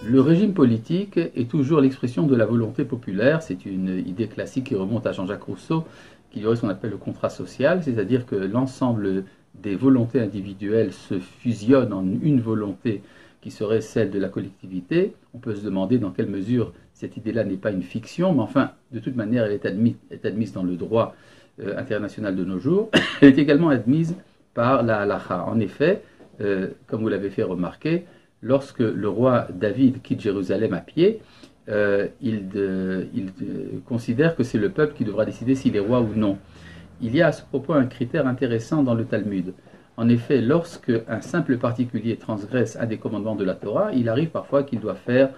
Le régime politique est toujours l'expression de la volonté populaire. C'est une idée classique qui remonte à Jean-Jacques Rousseau, qu'il y aurait ce qu'on appelle le contrat social, c'est-à-dire que l'ensemble des volontés individuelles se fusionnent en une volonté qui serait celle de la collectivité. On peut se demander dans quelle mesure cette idée-là n'est pas une fiction, mais enfin, de toute manière, elle est admise dans le droit international de nos jours. Elle est également admise par la halakha. En effet, comme vous l'avez fait remarquer, lorsque le roi David quitte Jérusalem à pied, il considère que c'est le peuple qui devra décider s'il est roi ou non. Il y a à ce propos un critère intéressant dans le Talmud. En effet, lorsque un simple particulier transgresse un des commandements de la Torah, il arrive parfois qu'il doit faire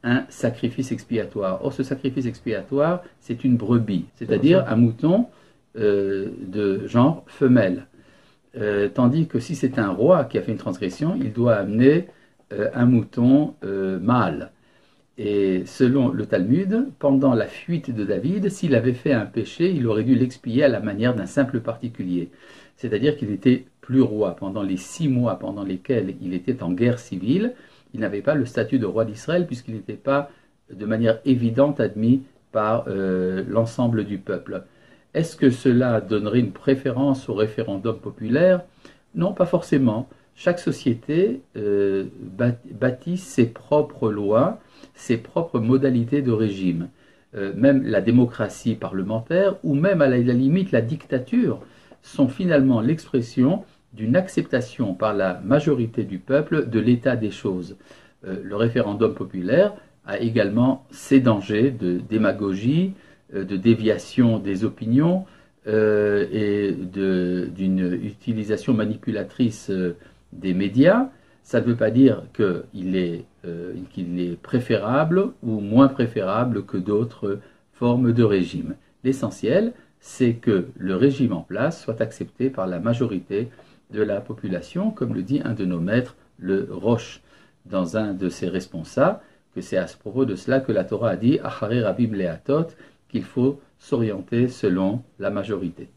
un sacrifice expiatoire. Or, ce sacrifice expiatoire, c'est une brebis, c'est-à-dire un mouton de genre femelle. Tandis que si c'est un roi qui a fait une transgression, il doit amener un mouton mâle. Et selon le Talmud, pendant la fuite de David, s'il avait fait un péché, il aurait dû l'expier à la manière d'un simple particulier. C'est-à-dire qu'il n'était plus roi. Pendant les 6 mois pendant lesquels il était en guerre civile, il n'avait pas le statut de roi d'Israël puisqu'il n'était pas de manière évidente admis par l'ensemble du peuple. Est-ce que cela donnerait une préférence au référendum populaire? Non, pas forcément. Chaque société bâtit ses propres lois, ses propres modalités de régime. Même la démocratie parlementaire ou même à la limite la dictature sont finalement l'expression d'une acceptation par la majorité du peuple de l'état des choses. Le référendum populaire a également ses dangers de démagogie, de déviation des opinions et d'une utilisation manipulatrice des médias. Ça ne veut pas dire qu'il est préférable ou moins préférable que d'autres formes de régime. L'essentiel, c'est que le régime en place soit accepté par la majorité de la population, comme le dit un de nos maîtres, le Rosh, dans un de ses responsables, que c'est à ce propos de cela que la Torah a dit « Acharei Rabim Leatot » qu'il faut s'orienter selon la majorité.